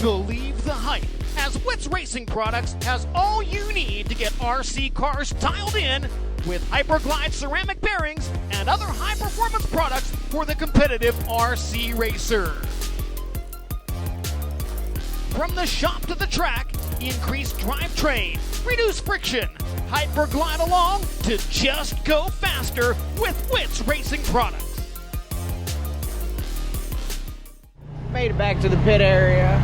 Believe the hype, as Wits Racing Products has all you need to get RC cars dialed in with Hyperglide ceramic bearings and other high-performance products for the competitive RC racer. From the shop to the track, increase drivetrain, reduce friction, Hyperglide along to just go faster with Wits Racing Products. Made it back to the pit area,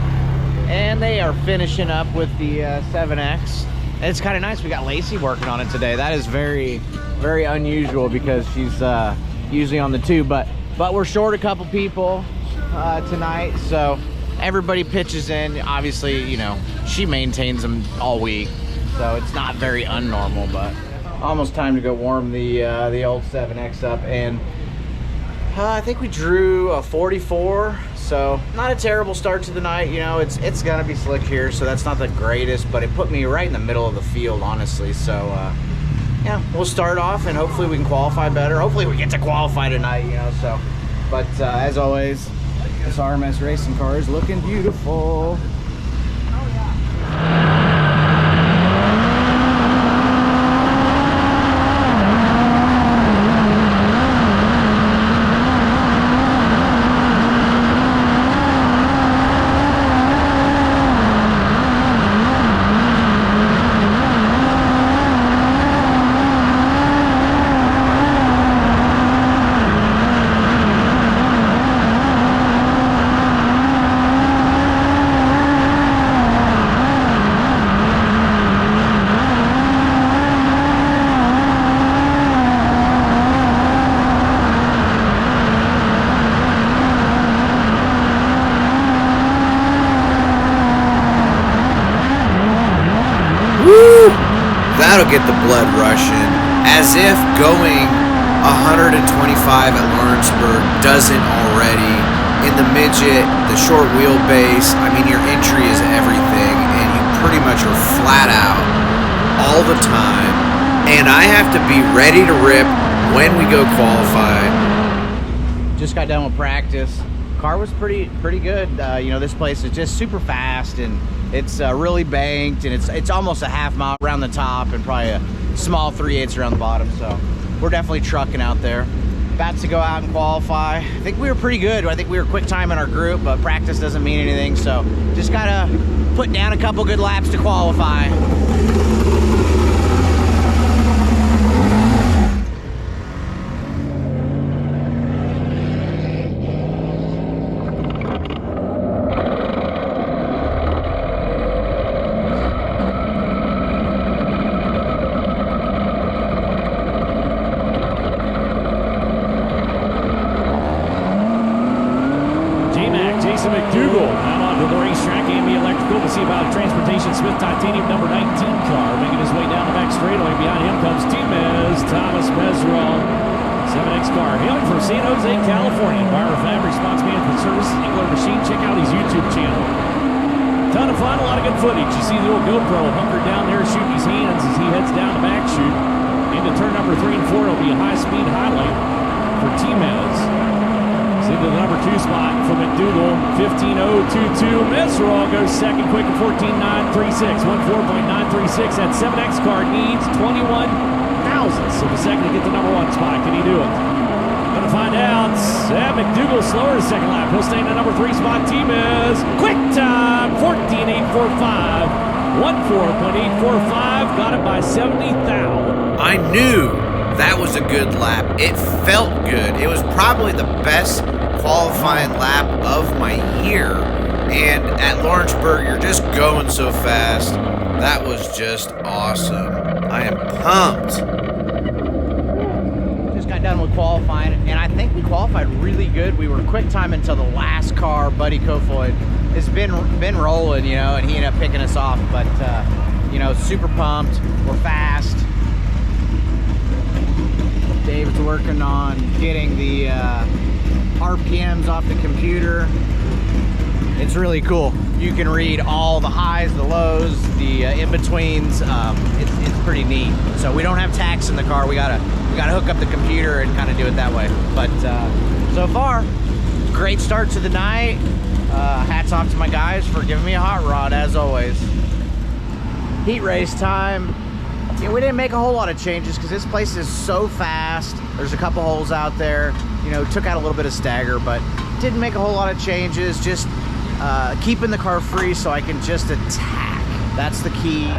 and they are finishing up with the 7X. And it's kind of nice. We got Lacey working on it today. That is very, very unusual because she's usually on the 2. But we're short a couple people tonight, so everybody pitches in. Obviously, you know, she maintains them all week, so it's not very unnormal. But almost time to go warm the old 7X up, and I think we drew a 44. So not a terrible start to the night. You know, it's gonna be slick here, so that's not the greatest, but it put me right in the middle of the field, honestly. So yeah, we'll start off and hopefully we can qualify better. Hopefully we get to qualify tonight, you know. So, but as always, this RMS racing car is looking beautiful. That'll get the blood rushing, as if going 125 at Lawrenceburg doesn't already. In the midget, the short wheelbase, I mean, your entry is everything, and you pretty much are flat out all the time. And I have to be ready to rip when we go qualify. Just got done with practice. Car was pretty good. You know, this place is just super fast, and it's really banked, and it's almost a half mile around the top and probably a small 3/8 around the bottom. So we're definitely trucking out there. About to go out and qualify. I think we were pretty good. I think we were QuickTime in our group, but practice doesn't mean anything. So just gotta put down a couple good laps to qualify. Out onto the racetrack, AME Electrical to see about Transportation Smith Titanium number 19 car making his way down the back straightaway. Behind him comes Thomas Mesrall, 7X car hailing from San Jose, California. Envirofab Response Management Services, Engler Machine. Check out his YouTube channel. Ton of fun, a lot of good footage. You see the old GoPro hunkered down there shooting his hands as he heads down the back chute. Into turn number 3 and 4, it'll be a high-speed highlight for T-Mez. Into the number 2 spot for McDougal, 15.022. Mesrall goes second, quick at 14.936, 14.936. That 7X car needs 21 thousandths of a second to get the number 1 spot. Can he do it? Gonna find out. McDougal slower the second lap. He'll stay in the number 3 spot. T-Mez, quick time, 14.845, 14.845. Got it by 70 thou. I knew that was a good lap. It felt good. It was probably the best qualifying lap of my year. And at Lawrenceburg, you're just going so fast. That was just awesome. I am pumped. Just got done with qualifying, and I think we qualified really good. We were quick time until the last car, Buddy Kofoid, has been rolling, you know, and he ended up picking us off. But, you know, super pumped. We're fast. Dave's working on getting the RPMs off the computer. It's really cool. You can read all the highs, the lows, the in-betweens. It's pretty neat. So we don't have tacks in the car. We gotta hook up the computer and kind of do it that way. But so far, great start to the night. hats off to my guys for giving me a hot rod, as always. Heat race time. You know, we didn't make a whole lot of changes because this place is so fast. There's a couple holes out there. You know, took out a little bit of stagger, but didn't make a whole lot of changes. Just keeping the car free so I can just attack. That's the key.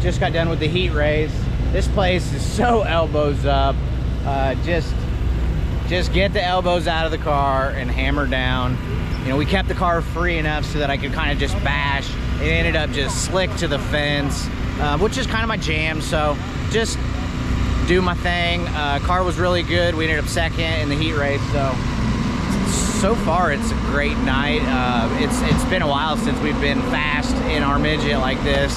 Just got done with the heat race. This place is so elbows up. Just get the elbows out of the car and hammer down. You know, we kept the car free enough so that I could kind of just bash. It ended up just slick to the fence, which is kind of my jam. So just do my thing. Car was really good. We ended up second in the heat race. So far it's a great night. It's been a while since we've been fast in our midget like this.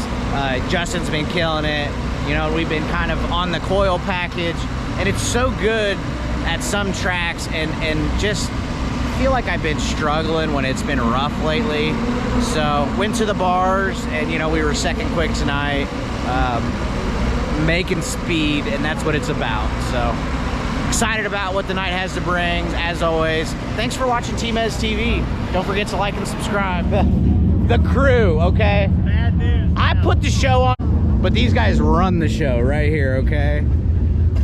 Justin's been killing it. You know, we've been kind of on the coil package, and it's so good at some tracks, and just feel like I've been struggling when it's been rough lately. So went to the bars, and you know, we were second quick tonight, making speed, and that's what it's about. So excited about what the night has to bring, as always. Thanks for watching TmezTv. Don't forget to like and subscribe. The crew, okay? Bad news. I put the show on, but these guys run the show right here, okay?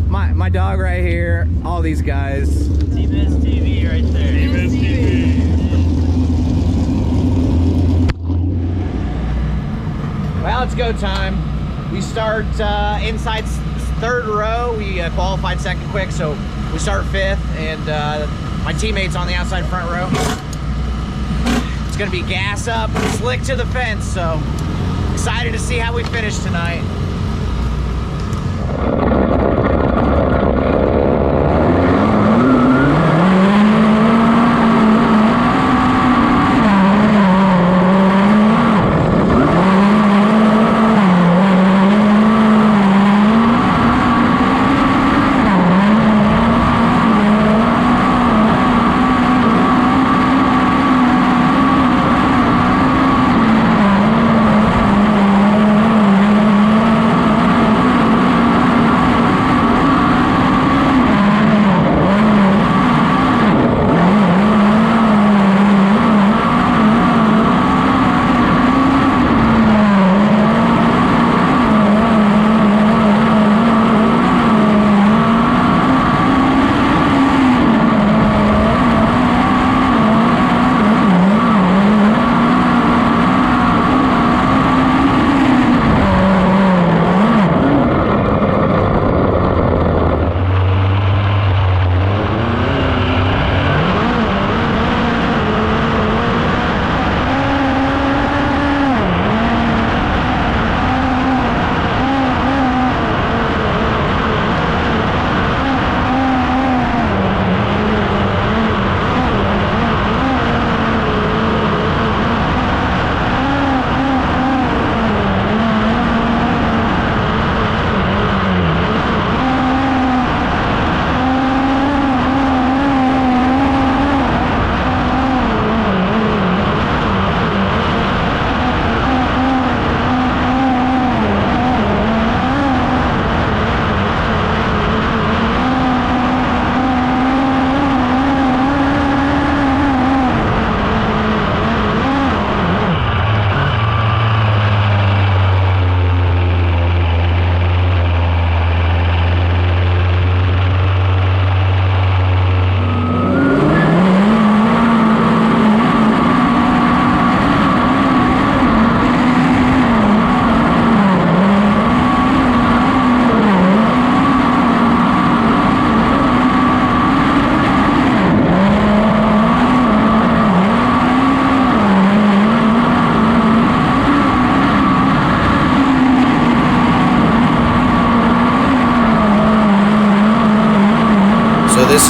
My dog right here, all these guys. TmezTv right there. TmezTv. Well, it's go time. We start inside third row. We qualified second quick, so we start fifth, and my teammates on the outside front row. It's gonna be gas up, slick to the fence, so excited to see how we finish tonight.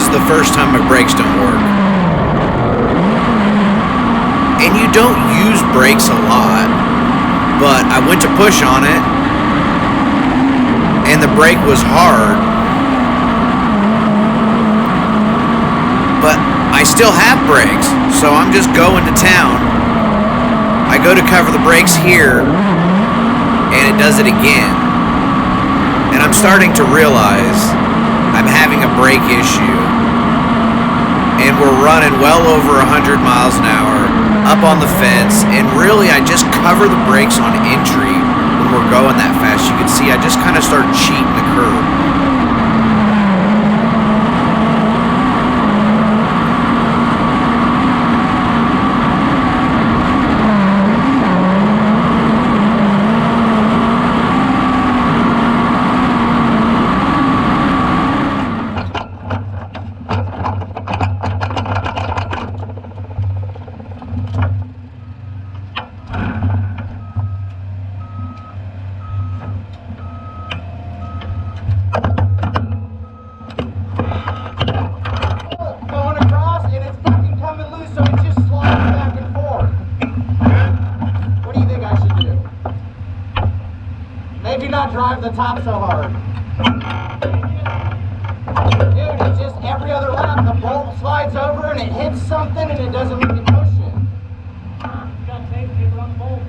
is the first time my brakes don't work. And you don't use brakes a lot, but I went to push on it, and the brake was hard, but I still have brakes, so I'm just going to town. I go to cover the brakes here, and it does it again. And I'm starting to realize I'm having a brake issue. And we're running well over 100 miles an hour up on the fence, and really I just cover the brakes on entry when we're going that fast. You can see I just kind of start cheating the curb. Drive the top so hard. Dude, it's just every other lap the bolt slides over and it hits something and it doesn't let me push it. You got tape, keep it on the bolt.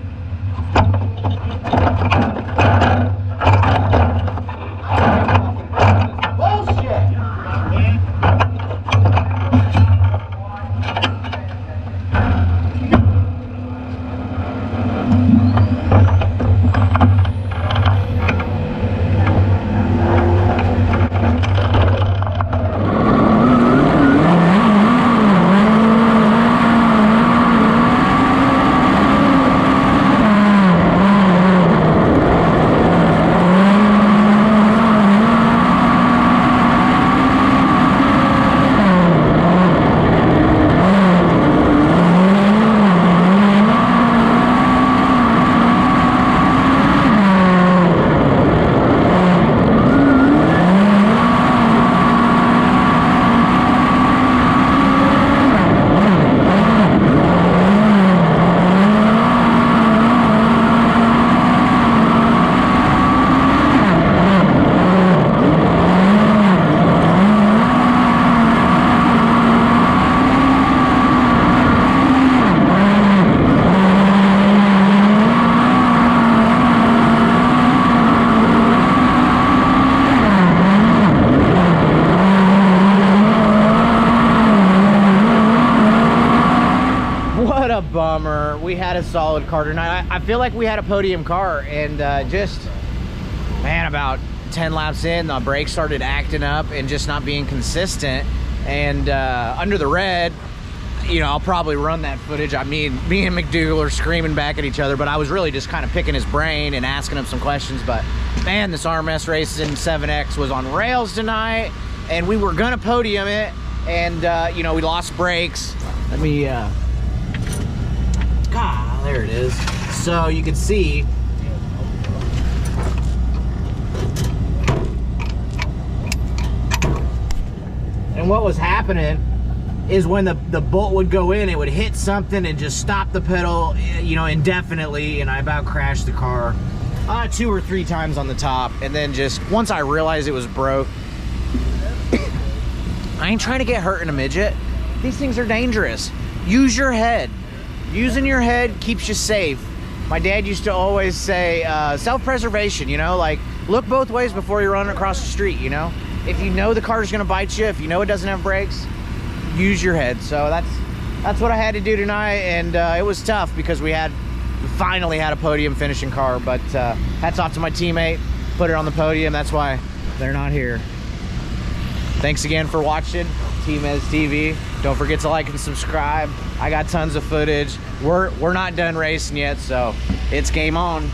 Bullshit! Bummer. We had a solid car tonight. I feel like we had a podium car, and just, man, about 10 laps in, the brakes started acting up and just not being consistent. And under the red, you know, I'll probably run that footage. I mean, me and McDougal are screaming back at each other, but I was really just kind of picking his brain and asking him some questions. But man, this RMS Racing 7X was on rails tonight, and we were gonna podium it, and you know, we lost brakes. Let me God, there it is. So you can see and what was happening is when the bolt would go in, it would hit something and just stop the pedal, you know, indefinitely, and I about crashed the car 2 or 3 times on the top. And then just once I realized it was broke, I ain't trying to get hurt in a midget. These things are dangerous. Use your head. Using your head keeps you safe. My dad used to always say, self-preservation, you know, like, look both ways before you run across the street, you know? If you know the car's gonna bite you, if you know it doesn't have brakes, use your head. So that's what I had to do tonight, and it was tough because we finally had a podium finishing car, but hats off to my teammate, put it on the podium. That's why they're not here. Thanks again for watching TmezTv. Don't forget to like and subscribe. I got tons of footage. We're not done racing yet, so it's game on.